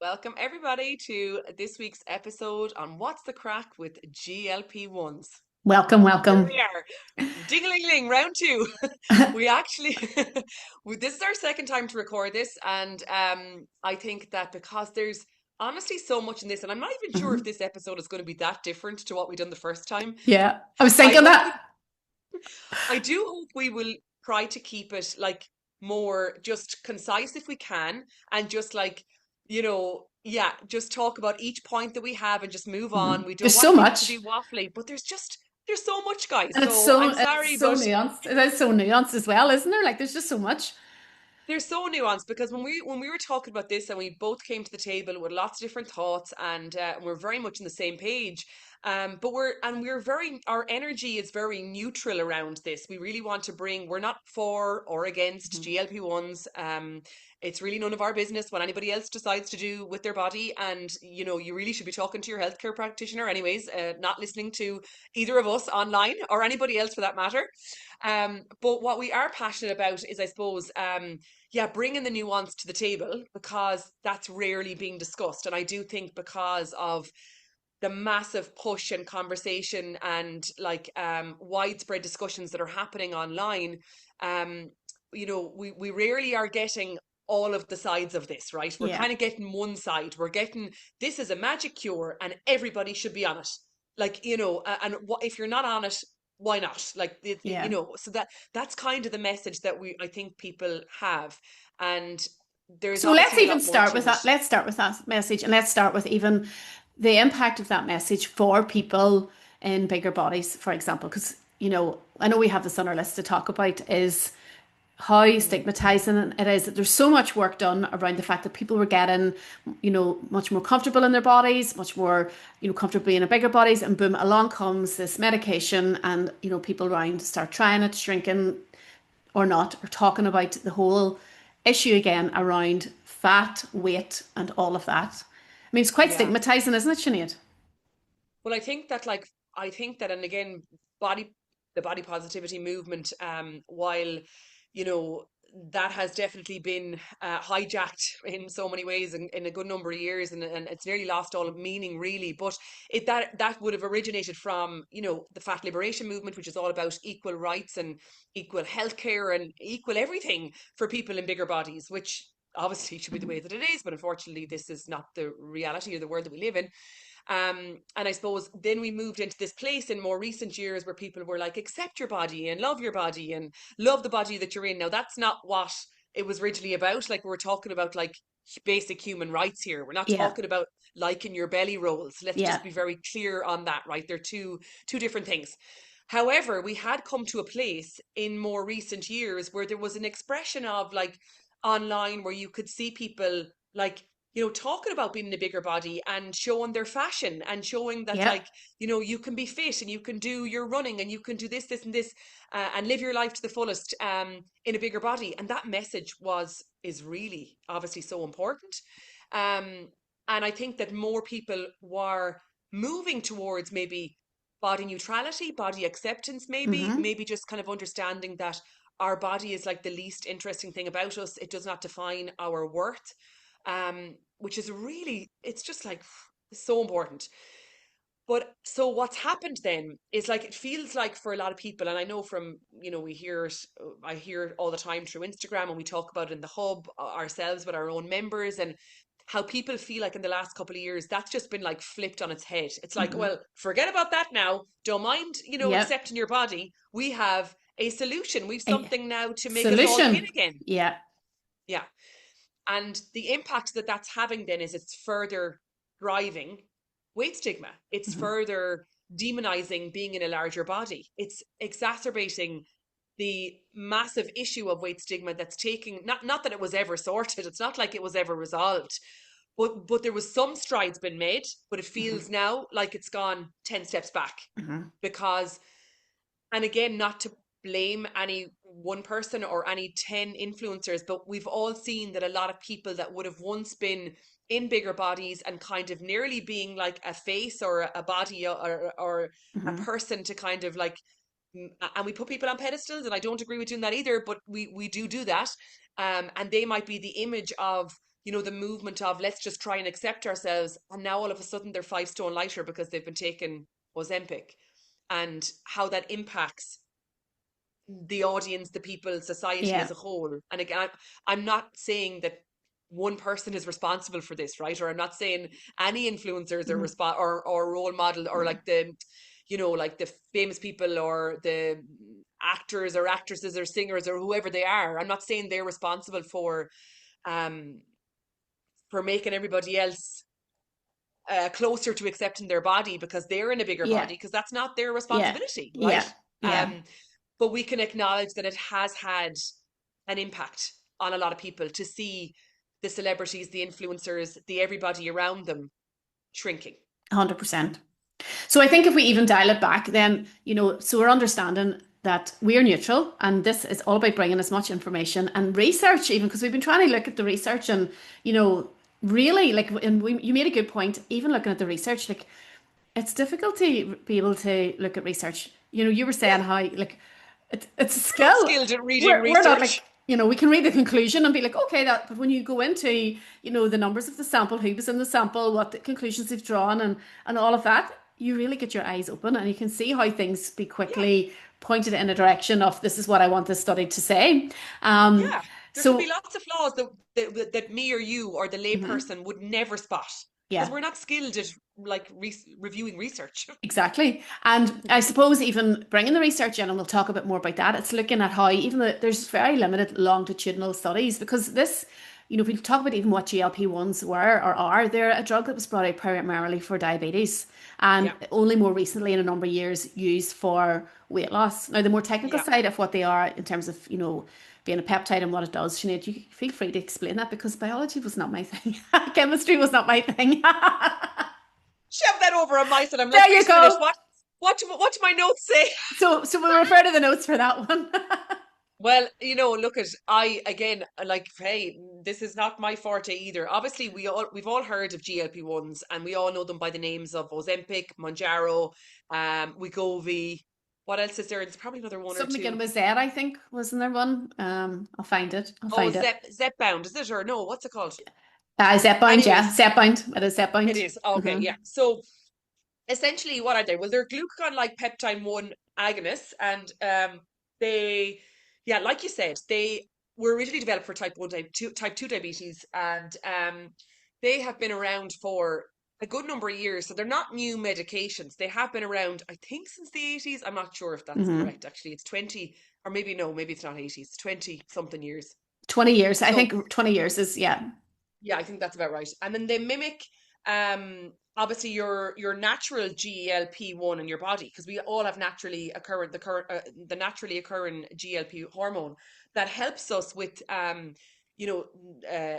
Welcome everybody to this week's episode on What's the Crack with GLP-1s. Welcome, Here welcome. we are, ding-a-ling-ling, round two. We actually, this is our second time to record this, and I think that because there's honestly so much in this, and I'm not even sure if Mhm. this episode is going to be that different to what we done the first time. Yeah, I was I thinking hope that. we, I do hope we will try to keep it like more just concise if we can, and just like, yeah, just talk about each point that we have and just move on. We don't There's so want people to be much, waffly, but there's so much, guys. and it's So so I'm it's sorry, so but nuanced. It is so nuanced as well, isn't there? Like, there's just so much. they're so nuanced because when we were talking about this and we both came to the table with lots of different thoughts and we're very much on the same page. But we're very our energy is very neutral around this. We really want to bring. We're not for or against Mhm. GLP-1s. It's really none of our business what anybody else decides to do with their body, and you really should be talking to your healthcare practitioner, anyways. Not listening to either of us online or anybody else for that matter. But what we are passionate about is, I suppose, yeah, bringing the nuance to the table because that's rarely being discussed. And I do think because of the massive push and conversation and like widespread discussions that are happening online, um, we rarely are getting all of the sides of this, right? We're Yeah, kind of getting one side. We're getting this is a magic cure and everybody should be on it. Like, and what if you're not on it, why not? Like, yeah. so that's kind of the message that I think people have. And there's So let's obviously a even lot more start to with it. that. Let's start with that message, and let's start with even the impact of that message for people in bigger bodies, for example. Because I know we have this on our list to talk about is how Mm. stigmatizing it is that there's so much work done around the fact that people were getting, much more comfortable in their bodies, much more, comfortable being in bigger bodies, and boom, along comes this medication, and people around start trying it, shrinking or not, or talking about the whole issue again around fat, weight, and all of that. I mean, it's quite Yeah. stigmatizing, isn't it, Sinead? Well, I think that, and again, body, the body positivity movement, while, you know, that has definitely been hijacked in so many ways in a good number of years, and it's nearly lost all of meaning, really. But that would have originated from, the fat liberation movement, which is all about equal rights and equal healthcare and equal everything for people in bigger bodies, which obviously should be the way that it is, but unfortunately, this is not the reality of the world that we live in. And I suppose then we moved into this place in more recent years where people were like, accept your body and love the body that you're in. Now, that's not what it was originally about. Like, we're talking about like basic human rights here. We're not Yeah, talking about liking your belly rolls. Let's yeah. just be very clear on that, right? They're two different things. However, we had come to a place in more recent years where there was an expression of like online where you could see people like talking about being in a bigger body and showing their fashion and showing that, Yeah. like, you can be fit and you can do your running and you can do this, this, and this, and live your life to the fullest in a bigger body. And that message is really obviously so important. Um, and I think that more people were moving towards maybe body neutrality, body acceptance, Mm-hmm. maybe just kind of understanding that our body is like the least interesting thing about us. It does not define our worth, which is really, it's just like so important. But so what's happened then is like it feels like for a lot of people, and I know from, we hear it, I hear it all the time through Instagram, and we talk about it in the hub ourselves with our own members, and how people feel like in the last couple of years that's just been like flipped on its head. It's like, Mm-hmm. well, forget about that now. Don't mind, Yep. accepting your body. We have a solution. We've A something now to make us all fit solution. again. Yeah. Yeah. And the impact that that's having then is it's further driving weight stigma. It's Mm-hmm. further demonizing being in a larger body. It's exacerbating the massive issue of weight stigma that's taking, not that it was ever sorted. It's not like it was ever resolved. But there was some strides been made, but it Mm-hmm. feels now like it's gone 10 steps back Mm-hmm. because, and again, not to blame any one person or any 10 influencers, but we've all seen that a lot of people that would have once been in bigger bodies and kind of nearly being like a face or a body or a Mm-hmm. person to kind of like, and we put people on pedestals, and I don't agree with doing that either, but we do that. And they might be the image of the movement of let's just try and accept ourselves, and now all of a sudden they're 5 stone lighter because they've been taking Ozempic, and how that impacts the audience, the people, society Yeah. as a whole. And again, I'm not saying that one person is responsible for this, right? Or I'm not saying any influencers are Mhm. or role model, or like the, like the famous people or the actors or actresses or singers or whoever they are. I'm not saying they're responsible um for making everybody else closer to accepting their body because they're in a bigger Yeah. body, because that's not their Yeah. responsibility, right? Yeah. Yeah. Um, but we can acknowledge that it has had an impact on a lot of people to see the celebrities, the influencers, the everybody around them shrinking. 100%. So I think if we even dial it back, then, so we're understanding that we're neutral and this is all about bringing as much information and research, even because we've been trying to look at the research and, really like, and you made a good point, even looking at the research, like it's difficult to be able to look at research. You were saying how like it's a We're not skill. skilled at reading We're not like, research. we can read the conclusion and be like, okay, that, but when you go into, the numbers of the sample, who was in the sample, what the conclusions they've drawn and all of that, you really get your eyes open and you can see how things be Yeah, quickly pointed in a direction of this is what I want this study to say. yeah. There can be So lots of flaws that me or you or the mhm, layperson would never spot because yeah. we're not skilled at like reviewing research. Exactly. And I suppose even bringing the research in, and we'll talk a bit more about that, it's looking at how even though there's very limited longitudinal studies, because this, if we talk about even what GLP-1s were or are, they're a drug that was brought out primarily for diabetes and Yeah, only more recently in a number of years used for weight loss. Now, the more technical yeah. side of what they are in terms of, being a peptide and what it does, Sinead, you feel free to explain that because biology was not my thing. Chemistry was not my thing. Shove that over on my side. I'm like, There wait you a minute, go. what do my notes say? So we'll refer to the notes for that one. Well, look at I again like, hey, this is not my forte either. Obviously, we've all heard of GLP-1s and we all know them by the names of Ozempic, Monjaro, Wegovy. What else is there? There's probably another one or Something again two. with Z, I think, wasn't there one? I'll find it. I'll Oh, find it. Zepbound, is it, or no? What's it called? Zepbound, yeah. Anyways, Zepbound. It is it Zepbound. is. Okay, Mm-hmm. yeah. So essentially what are they? Well, they're glucagon-like peptide 1 agonists, and they, yeah, like you said, they were originally developed for type 2 diabetes, and they have been around for a good number of years. So they're not new medications. They have been around, I think, since the 80s. I'm not sure if that's Mm-hmm. correct, actually. It's 20, or maybe no, maybe it's not 80s, 20 something years. 20 years. I So think 20 years is, yeah. yeah, I think that's about right. And then they mimic obviously your natural GLP-1 in your body, because we all have the naturally occurring GLP hormone that helps us with you know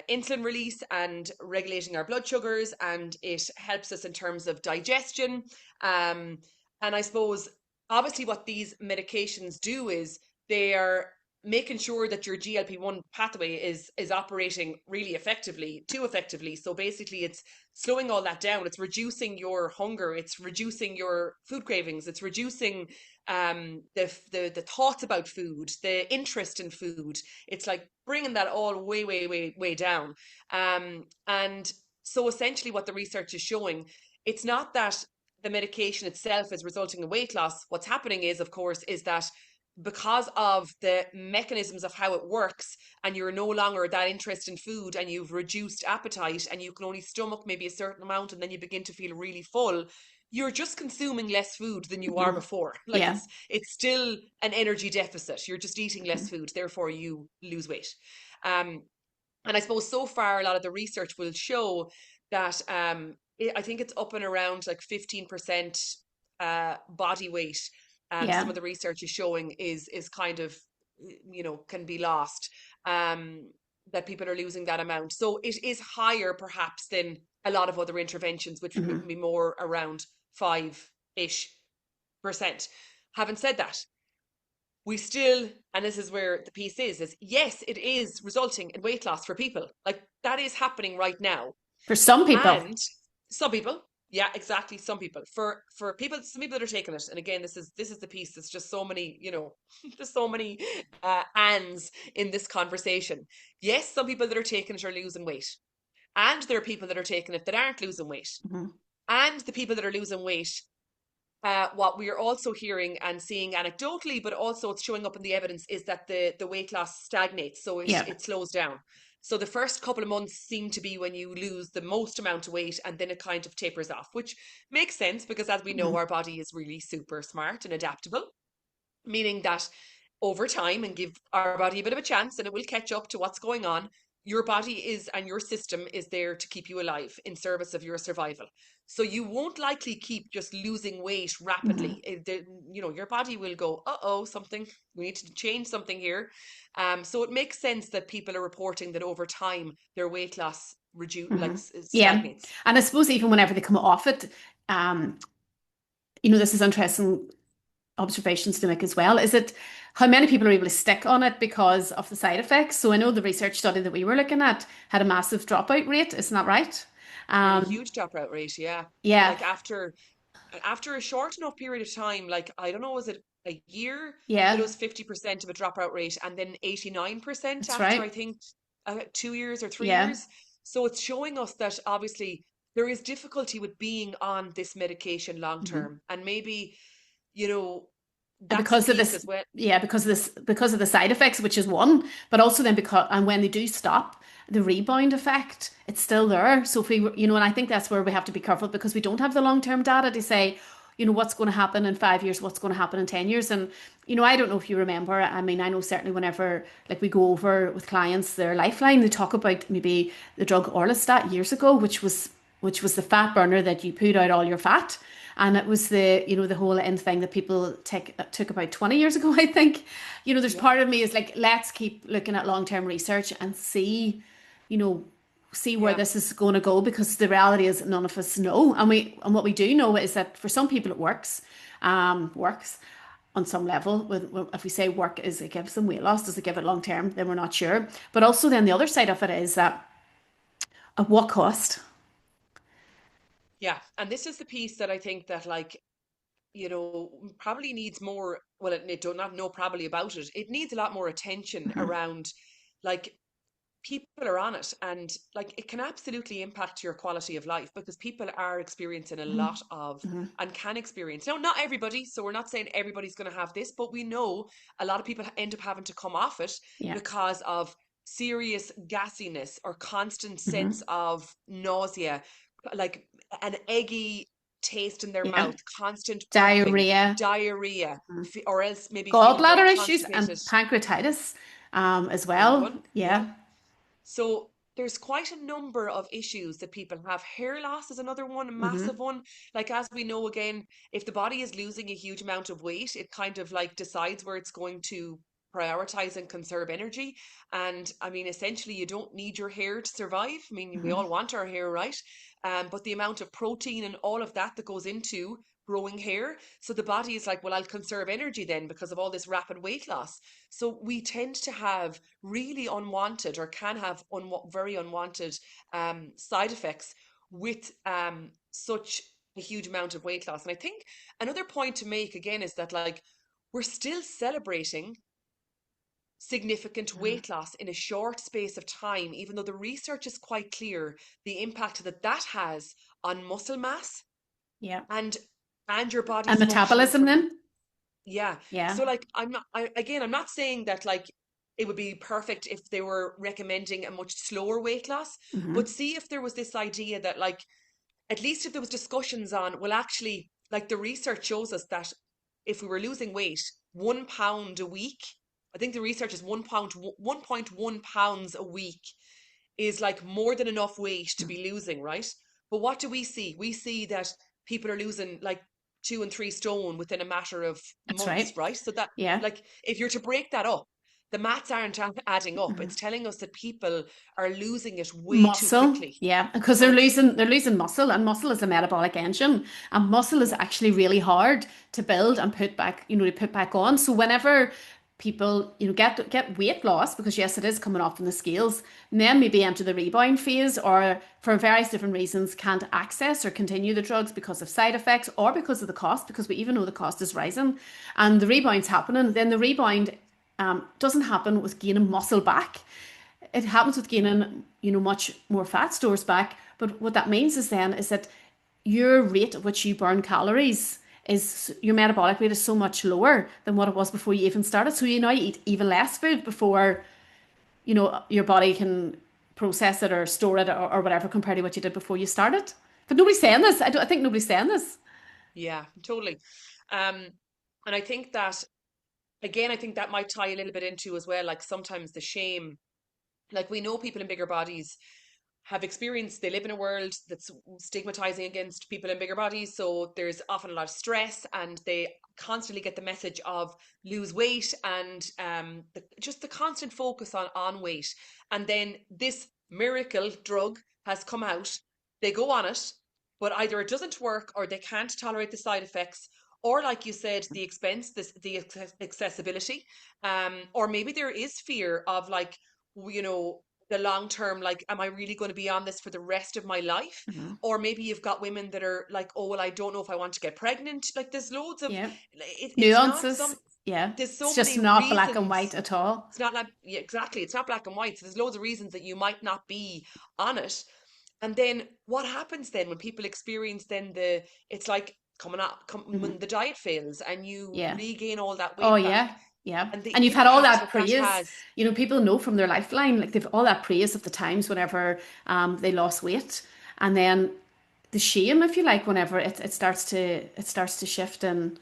insulin release and regulating our blood sugars, and it helps us in terms of digestion. Um and I suppose obviously what these medications do is they are making sure that your GLP-1 pathway is operating really effectively, too effectively. So basically it's slowing all that down. It's reducing your hunger, it's reducing your food cravings, it's reducing the thoughts about food, the interest in food. It's like bringing that all way, way, way, way down. And so essentially what the research is showing, it's not that the medication itself is resulting in weight loss. What's happening is, of course, is that because of the mechanisms of how it works, and you're no longer that interested in food, and you've reduced appetite, and you can only stomach maybe a certain amount, and then you begin to feel really full, you're just consuming less food than you are Mm-hmm. before. Like Yeah. it's still an energy deficit. You're just eating less food, therefore you lose weight. um and I suppose so far a lot of the research will show that I think it's up and around like 15% body weight. Some Yeah. of the research is showing is kind of can be lost. That people are losing that amount. So it is higher perhaps than a lot of other interventions, which would Mm-hmm. be more around 5-ish%. Having said that, we still, and this is where the piece is yes, it is resulting in weight loss for people. Like that is happening right now. For some people. And some people, yeah, exactly. Some people, for people, some people that are taking it. And again, this is the piece. There's just so many, there's so many ands in this conversation. Yes, some people that are taking it are losing weight. And there are people that are taking it that aren't losing weight. Mhm. And the people that are losing weight, what we are also hearing and seeing anecdotally, but also it's showing up in the evidence, is that the weight loss stagnates, so Yeah. it slows down. So the first couple of months seem to be when you lose the most amount of weight, and then it kind of tapers off, which makes sense because, as we know, Mhm. our body is really super smart and adaptable, meaning that over time, and give our body a bit of a chance and it will catch up to what's going on, your body is, and your system is there to keep you alive in service of your survival. So you won't likely keep just losing weight Mhm. rapidly. Your body will go, uh-oh, something, we need to change something here. So it makes sense that people are reporting that over time their weight loss Mhm. Yeah. stagnates. And I suppose even whenever they come off it, um, this is interesting observations to make as well. Is it how many people are able to stick on it because of the side effects? So I know the research study that we were looking at had a massive dropout rate. Isn't that right? Had a Um, huge dropout rate, yeah. yeah. Like after a short enough period of time, like I don't know, was it a year that it Yeah. was 50% of a dropout rate, and then 89% That's after, right. I think, 2 years or three Yeah. years. So it's showing us that obviously there is difficulty with being on this medication long Mhm. term. And maybe, you know, And that's a because of piece this, as well. yeah, because of the side effects, which is one, but also then because, and when they do stop, the rebound effect, it's still there. So if we, and I think that's where we have to be careful because we don't have the long-term data to say, what's going to happen in 5 years, what's going to happen in 10 years. And, I don't know if you remember, I mean, I know certainly whenever like we go over with clients their lifeline, they talk about maybe the drug Orlistat years ago, which was the fat burner that you put out all your fat. And it was the whole end thing that people took about 20 years ago, I think. There's Yeah, part of me is like, let's keep looking at long-term research and you know, see where yeah, this is going to go because the reality is none of us know. And what we do know is that for some people it works on some level. If we say work is it gives them weight loss, does it give it long term? Then we're not sure. But also then the other side of it is that at what cost? yeah. And this is the piece that I think that, like, probably needs more. Well, it do not know probably about it. It needs a lot more attention Hmm. around, like, people are on it, and like it can absolutely impact your quality of life because people are experiencing a Hmm. lot of, Hmm. and can experience, no, not everybody, so we're not saying everybody's going to have this, but we know a lot of people end up having to come off it Yeah. because of serious gassiness or constant sense Hmm. of nausea, like an eggy taste in their Yeah. mouth, constant burping, Diarrhea. diarrhea, Mhm. or else maybe feeling very Gallbladder issues and constipated. pancreatitis as Big well. one, yeah. Yeah. So there's quite a number of issues that people have. Hair loss is another one, a massive Hmm. one. Like, as we know, again, if the body is losing a huge amount of weight, it kind of like decides where it's going to prioritize and conserve energy. And I mean, essentially, you don't need your hair to survive. I mean, we Hmm. all want our hair, right? But the amount of protein and all of that that goes into growing hair. So the body is like, well, I'll conserve energy then because of all this rapid weight loss. So we tend to have really unwanted, or can have very unwanted, side effects with such a huge amount of weight loss. And I think another point to make again is that, like, we're still celebrating significant Hmm. weight loss in a short space of time, even though the research is quite clear the impact that that has on muscle mass Yeah. and your And body's functioning metabolism from. then? Yeah. Yeah. So, like, I'm not saying that, like, it would be perfect if they were recommending a much slower weight loss, but Hmm. see if there was this idea that, like, at least if there was discussions on, well, actually, like, the research shows us that if we were losing weight 1 pound a week, I think the research is 1.1 pounds a week is like more than enough weight to be losing, right? But what do we see? We see that people are losing like 2 and 3 stone within a matter of That's months, right. right? So that, Yeah. like, if you're to break that up, the maths aren't adding up. Hmm. It's telling us that people are losing it way too Muscle, quickly. yeah, because So they're it's, losing they're losing muscle, and muscle is a metabolic engine, and muscle is yeah, actually really hard to build and put back, to put back on. So whenever people, get weight loss, because yes, it is coming off in the scales, and then maybe enter the rebound phase, or for various different reasons can't access or continue the drugs because of side effects or because of the cost, because we even know the cost is rising, and the rebound's happening, then the rebound doesn't happen with gaining muscle back. it happens with gaining, much more fat stores back. But what that means is that your rate at which you burn calories is your metabolic rate is so much lower than what it was before you even started. So you now eat even less food before, your body can process it or store it or whatever compared to what you did before you started. But nobody's Yeah. saying this. I think nobody's saying this. Yeah, totally. Um, and I think that, again, I think that might tie a little bit into as well, like sometimes the shame. Like we know people in bigger bodies have experienced, they live in a world that's stigmatizing against people in bigger bodies. So there's often a lot of stress, and they constantly get the message of lose weight, and just the constant focus on weight. And then this miracle drug has come out. They go on it, but either it doesn't work, or they can't tolerate the side effects, or like you said, the expense, the accessibility, or maybe there is fear of like, you know, the long term, like, am I really going to be on this for the rest of my life? Mhm. Or maybe you've got women that are like, oh well, I don't know if I want to get pregnant. Like there's loads of, Yeah. it's not Nuances. some, Yeah. there's It's so just many not black and white reasons. at all. It's not like, yeah, exactly, it's not black and white, so there's loads of reasons that you might not be on it. And then what happens then when people experience then the, it's like coming up when Hmm. the diet fails and you Yeah. regain all that Oh weight back, yeah, yeah. and the And you've had all impact that that that praise. has. People know from their lifeline, like they've all that praise of the times whenever they lost weight, and then the shame, if you like, whenever it starts to shift and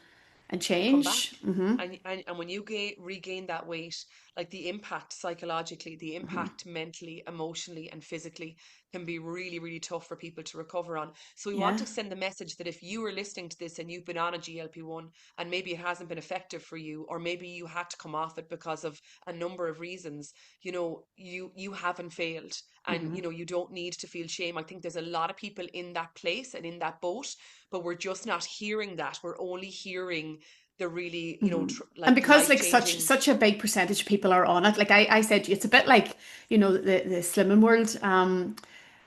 And come back. change. Hmm. And when you regain that weight, like the impact psychologically, the Hmm. impact mentally, emotionally, and physically can be really, really tough for people to recover on. So we want Yeah. to send the message that if you are listening to this and you've been on a GLP-1 and maybe it hasn't been effective for you, or maybe you had to come off it because of a number of reasons, you haven't failed, and Hmm. you don't need to feel shame. I think there's a lot of people in that place and in that boat, but we're just not hearing that. We're only hearing the really, Hmm. And like because life like such changing. such a big percentage of people are on it, like I said, it's a bit like the Slimming World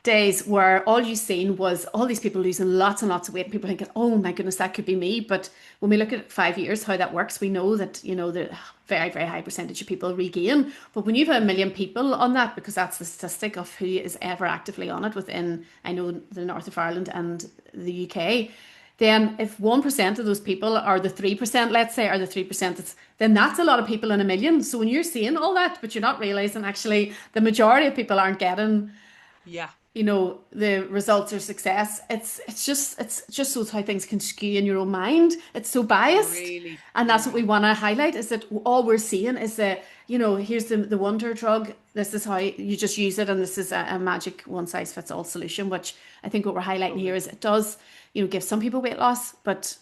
days where all you seen was all these people losing lots and lots of weight, and people thinking, oh my goodness, that could be me. But when we look at 5 years, how that works, we know that, the very, very high percentage of people regain. But when you've a Yeah, million people on that, because that's the statistic of who is ever actively on it within, I know, the north of Ireland and the UK, then if 1% of those people are the 3%, let's say, are the 3%, then that's a lot of people in a million. So when you're seeing all that, but you're not realizing actually the majority of people aren't getting yeah, the results or success. It's just shows how things can skew in your own mind. It's so biased. really, And that's what yeah, we want to highlight is that all we're seeing is that, here's the wonder drug. This is how you just use it, and this is a magic one size fits all solution, which I think what we're highlighting here totally. is it does, give some people weight loss, but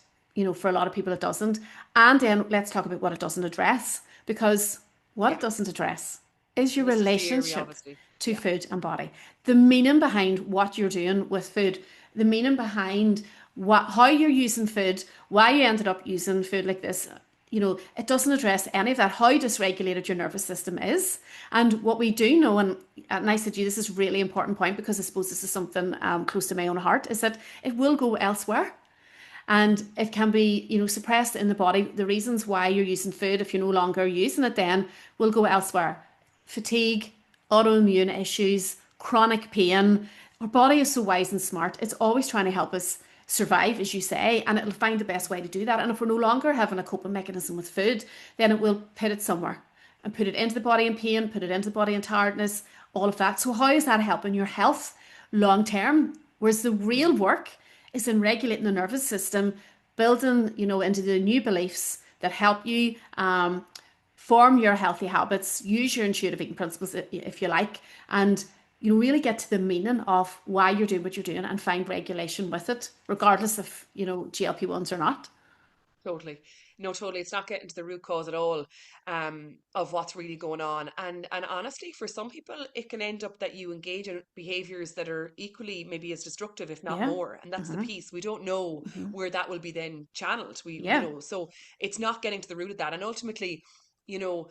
for a lot of people it doesn't. And then let's talk about what it doesn't address, because what it Yeah, doesn't address is your and this is the area, relationship obviously. to Yeah, food and body. The meaning behind what you're doing with food, the meaning behind how you're using food, why you ended up using food like this. It doesn't address any of that, how dysregulated your nervous system is. And what we do know, and I said to you, this is a really important point because I suppose this is something close to my own heart, is that it will go elsewhere and it can be suppressed in the body. The reasons why you're using food, if you're no longer using it, then will go elsewhere. Fatigue, autoimmune issues, chronic pain. Our body is so wise and smart, it's always trying to help us survive, as you say, and it'll find the best way to do that. And if we're no longer having a coping mechanism with food, then it will put it somewhere and put it into the body in pain, put it into the body in tiredness, all of that. So how is that helping your health long term? Whereas the real hmm, work is in regulating the nervous system, building, into the new beliefs that help you form your healthy habits, use your intuitive eating principles, if you like, and really get to the meaning of why you're doing what you're doing and find regulation with it, regardless of, GLP-1s or not. totally. No, totally. It's not getting to the root cause at all, of what's really going on. And honestly, for some people, it can end up that you engage in behaviors that are equally maybe as destructive, if not Yeah. more. And that's the Hmm. piece. We don't know Hmm. where that will be then channeled. Yeah. So it's not getting to the root of that. And ultimately, you know,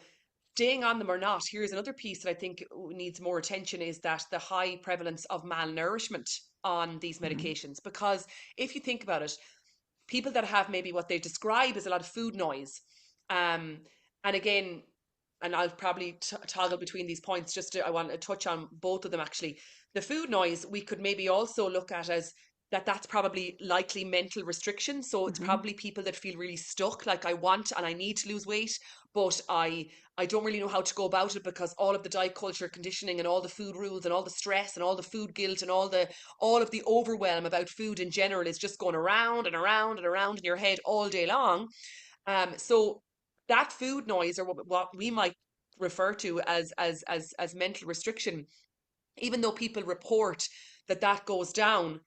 staying on them or not, here's another piece that I think needs more attention, is that the high prevalence of malnourishment on these Hmm. medications. Because if you think about it, people that have maybe what they describe as a lot of food noise, um, and again, and I'll probably toggle between these points, I want to touch on both of them actually. The food noise, we could maybe also look at as that's probably likely mental restriction. So it's Hmm. probably people that feel really stuck, like I want and I need to lose weight, but I don't really know how to go about it because all of the diet culture conditioning and all the food rules and all the stress and all the food guilt and all of the overwhelm about food in general is just going around and around and around in your head all day long. So that food noise, or what we might refer to as mental restriction, even though people report that goes down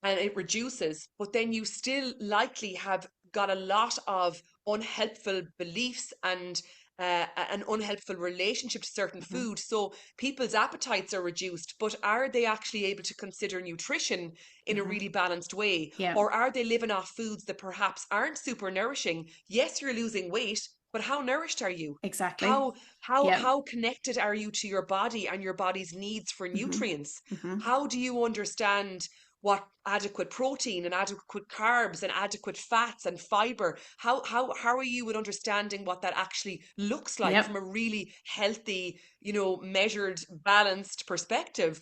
and it reduces, but then you still likely have got a lot of unhelpful beliefs and an unhelpful relationship to certain Hmm. food. So people's appetites are reduced, but are they actually able to consider nutrition in a Hmm. really balanced way? Yeah, Or are they living off foods that perhaps aren't super nourishing? Yes, you're losing weight, but how nourished are you? exactly. Yeah. How connected are you to your body and your body's needs for Hmm. nutrients? Hmm. How do you understand what adequate protein and adequate carbs and adequate fats and fiber, how are you with understanding what that actually looks like from Yep. a really healthy, measured, balanced perspective?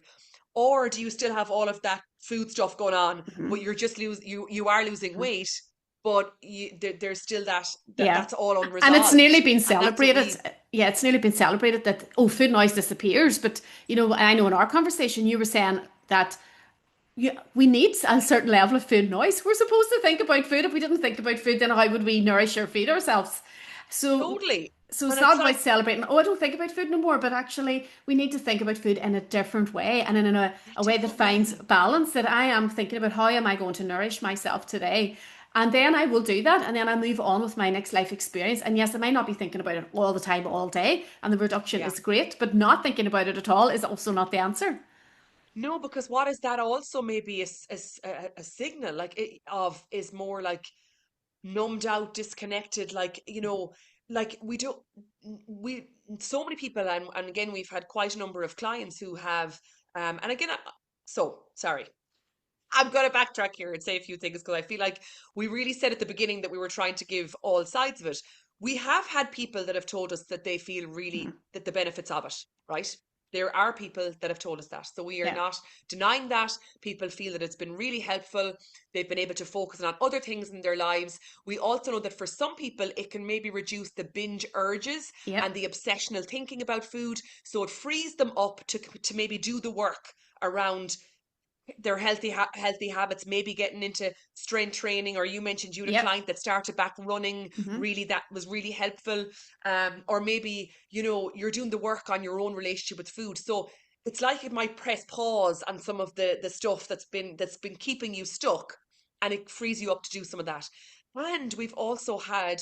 Or do you still have all of that food stuff going on, but Hmm. you're just you are losing weight, but there's still Yeah. that's all And it's nearly unresolved, been and that's what celebrated. we Yeah, it's nearly been celebrated that, oh, food noise disappears. But, I know in our conversation you were saying that we need a certain level of food noise. We're supposed to think about food. If we didn't think about food, then how would we nourish or feed ourselves? So, totally. so And it's it's not about like, celebrating, oh, I don't think about food no more, but actually we need to think about food in a different way and in a a way that different finds way. balance, that I am thinking about how am I going to nourish myself today. And then I will do that, and then I move on with my next life experience. And yes, I might not be thinking about it all the time, all day, and the reduction Yeah. is great, but not thinking about it at all is also not the answer. No, because what is that also maybe a signal like of is more like numbed out, disconnected, like, like we so many people, and again, we've had quite a number of clients who have, and again, so sorry. I'm going to backtrack here and say a few things because I feel like we really said at the beginning that we were trying to give all sides of it. We have had people that have told us that they feel Mhm. really that the benefits of it, right? There are people that have told us that. So we are Yeah. not denying that. People feel that it's been really helpful. They've been able to focus on other things in their lives. We also know that for some people, it can maybe reduce the binge urges and Yep. the obsessional thinking about food. So it frees them up to maybe do the work around their healthy habits, maybe getting into strength training, or you mentioned you had a Yep. client that started back running, Hmm. really that was really helpful. Or maybe you're doing the work on your own relationship with food, so it's like it might press pause on some of the stuff that's been keeping you stuck, and it frees you up to do some of that. And we've also had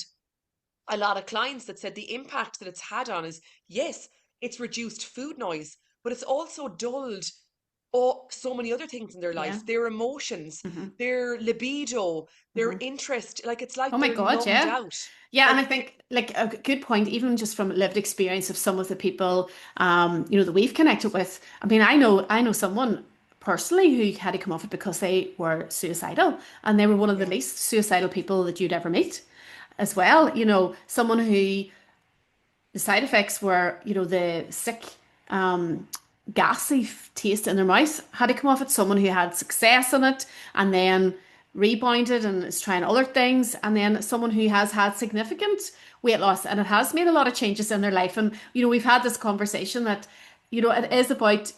a lot of clients that said the impact that it's had on is, yes, it's reduced food noise, but it's also dulled so many other things in their Yeah. life, their emotions, Hmm. their libido, their Hmm. interest. Like it's Oh like my they're God, numbed yeah. out. Yeah, and I Like, think like a good point, even just from lived experience of some of the people, that we've connected with. I mean, I know someone personally who had to come off it because they were suicidal, and they were one of the yeah, least suicidal people that you'd ever meet, as well. Someone who the side effects were, the sick, gassy taste in their mouth had to come off it. Someone who had success in it and then rebounded and is trying other things, and then someone who has had significant weight loss and it has made a lot of changes in their life. And we've had this conversation that it is about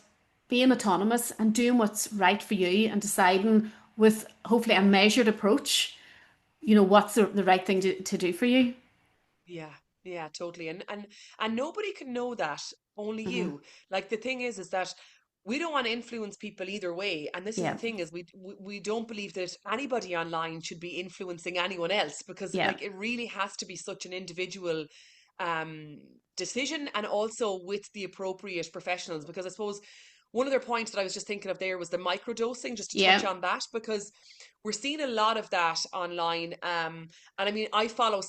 being autonomous and doing what's right for you and deciding with hopefully a measured approach, what's the right thing to do for you. yeah, yeah, totally. And nobody can know that, only Hmm. you. Like the thing is that we don't want to influence people either way. And this is the Yeah. thing is we don't believe that anybody online should be influencing anyone else, because Yeah. like it really has to be such an individual um decision, and also with the appropriate professionals. Because I suppose one other point that I was just thinking of there was the microdosing, just to touch Yeah. on that, because we're seeing a lot of that online. And I mean, I follow,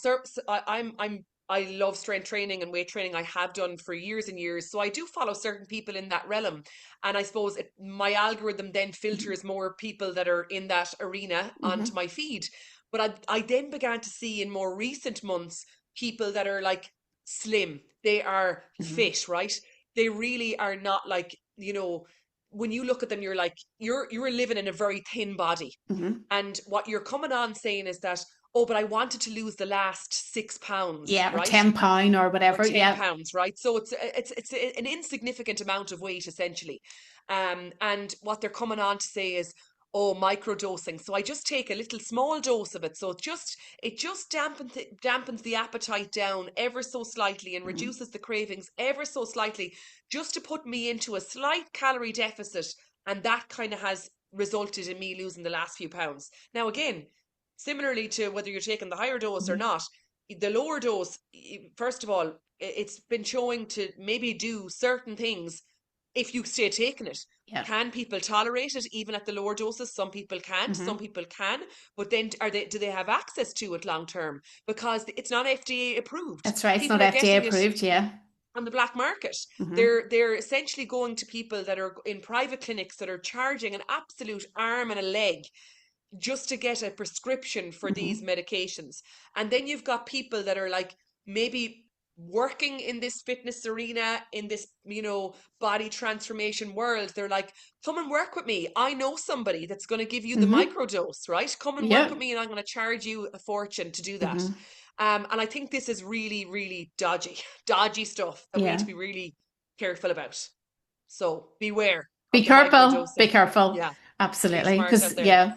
I love strength training and weight training. I have done for years and years. So I do follow certain people in that realm. And I suppose my algorithm then Hmm. filters more people that are in that arena onto Hmm. my feed. But I then began to see in more recent months people that are like slim, they are Hmm. fit, right? They really are not like, when you look at them, you're like, you're living in a very thin body. Hmm. And what you're coming on saying is that, oh, but I wanted to lose the last 6 pounds, Yeah, or right? 10 pound or Or whatever. 10 Yeah. pounds, right? So it's an insignificant amount of weight essentially. And what they're coming on to say is, oh, microdosing. So I just take a little small dose of it. So it just dampens the appetite down ever so slightly and Hmm. reduces the cravings ever so slightly, just to put me into a slight calorie deficit. And that kind of has resulted in me losing the last few pounds. Now, again, similarly to whether you're taking the higher dose or Hmm. not, the lower dose, first of all, it's been showing to maybe do certain things if you stay taking it. Yeah. Can people tolerate it even at the lower doses? Some people can't, some Hmm. people can, but then do they have access to it long term? Because it's not FDA approved. That's right. It's not People are FDA getting it approved. Yeah. on the black market. Hmm. They're essentially going to people that are in private clinics that are charging an absolute arm and a leg just to get a prescription for these Hmm. medications. And then you've got people that are like maybe working in this fitness arena, in this, body transformation world. They're like, come and work with me. I know somebody that's going to give you the Hmm. microdose, right? Come and work Yeah. with me and I'm going to charge you a fortune to do that. Hmm. And I think this is really, really dodgy, dodgy stuff that we need to Yeah. be really careful about. So beware Be of the careful. Be microdosing. careful. Yeah, be Absolutely. smart out Because, there. yeah.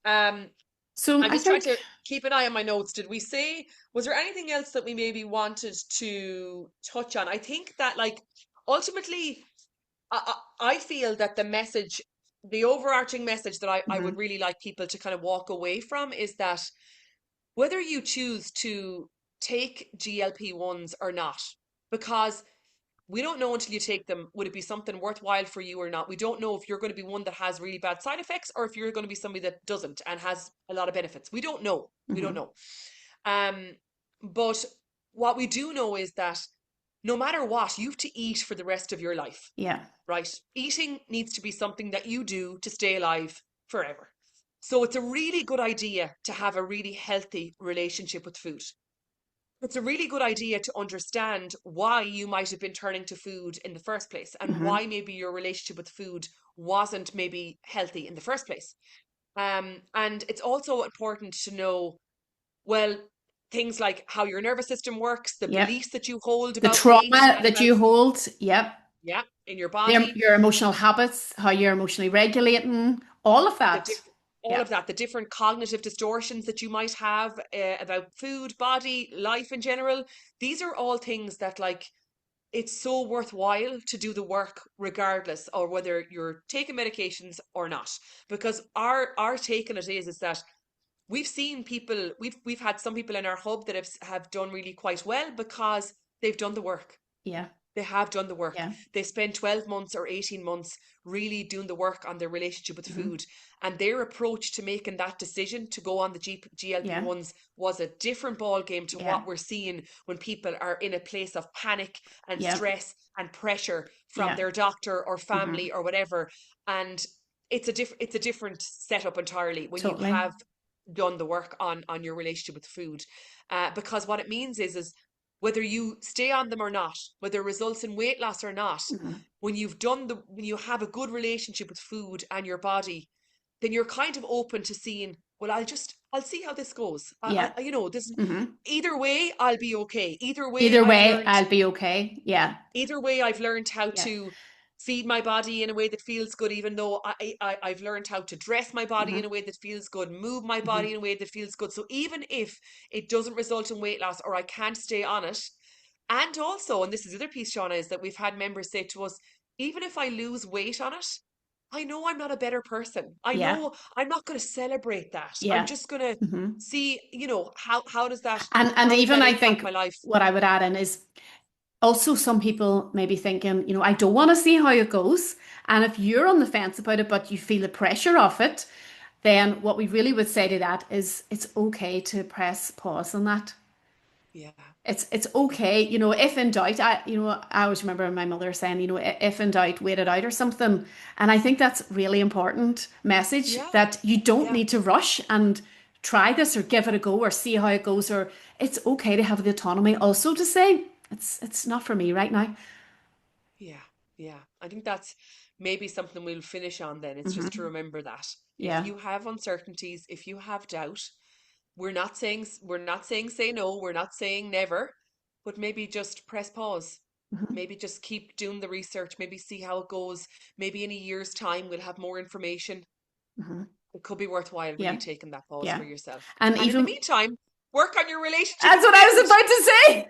Um, So I'm I just trying think, to keep an eye on my notes. Did we say, was there anything else that we maybe wanted to touch on? I think that, like, ultimately, I feel that the overarching message that I would mhm, really like people to kind of walk away from is that whether you choose to take GLP-1s or not, because we don't know until you take them, would it be something worthwhile for you or not? We don't know if you're going to be one that has really bad side effects or if you're going to be somebody that doesn't and has a lot of benefits. We don't know. We don't mhm. know. Um, but what we do know is that no matter what, you have to eat for the rest of your life, Yeah. right? Eating needs to be something that you do to stay alive forever. So it's a really good idea to have a really healthy relationship with food. It's a really good idea to understand why you might have been turning to food in the first place and why Mhm. maybe your relationship with food wasn't maybe healthy in the first place. And it's also important to know, well, things like how your nervous system works, the Yep. beliefs that you hold The about weight trauma and that about you food, hold. Yep. yeah, in your body, Your emotional habits, how you're emotionally regulating, all of the that. different all Yeah. of that, the different cognitive distortions that you might have about food, body, life in general. These are all things that, like, it's so worthwhile to do the work regardless or whether you're taking medications or not, because our take on it is that we've seen people, we've had some people in our hub that have done really quite well because they've done the work. Yeah. They have done the work. Yeah. They spend 12 months or 18 months really doing the work on their relationship with Hmm. food. And their approach to making that decision to go on the Yeah. GLP-1s was a different ball game to Yeah. what we're seeing when people are in a place of panic and Yeah. stress and pressure from Yeah. their doctor or Hmm. family or whatever. And it's a different setup entirely when you Totally. have done the work on your relationship with food. Because what it means is whether you stay on them or not, whether it results in weight loss or not, Hmm. when you have a good relationship with food and your body, then you're kind of open to seeing, well, I'll see how this goes. Yeah. This Hmm. either way, I'll be okay. Either way, I'll be okay. Yeah. Either way, I've learned how Yeah. to feed my body in a way that feels good, even though I've learned how to dress my body in Hmm. a way that feels good, move my Hmm. body in a way that feels good. So even if it doesn't result in weight loss or I can't stay on it, and also, and this is the other piece, Shauna, is that we've had members say to us, even if I lose weight on it, I know I'm not a better person. I Yeah. know I'm not going to celebrate that. I'm Yeah. just going to Hmm. see, how does that And how does even that I impact think my life? what I would add in is also some people may be thinking, I don't want to see how it goes. And if you're on the fence about it, but you feel the pressure of it, then what we really would say to that is it's okay to press pause on that. Yeah. It's Yeah. okay, if in doubt, I always remember my mother saying, if in doubt, wait it out or something. And I think that's really important message Yeah. that you don't Yeah. need to rush and try this or give it a go or see how it goes, or it's okay to have the autonomy also to say it's not for me right now. Yeah, yeah. I think that's maybe something we'll finish on then. It's just to Hmm. remember that if Yeah. you have uncertainties, if you have doubt, we're not saying say no, we're not saying never, but maybe just press pause. Hmm. Maybe just keep doing the research, maybe see how it goes. Maybe in a year's time we'll have more information. Hmm. It could be worthwhile really Yeah. taking that pause Yeah. for yourself. And And in the even meantime, work on your relationship that's with what I food. was about to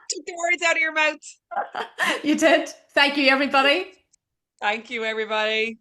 Took the words out of your mouth. say. You did. Thank you, everybody. Thank you, everybody.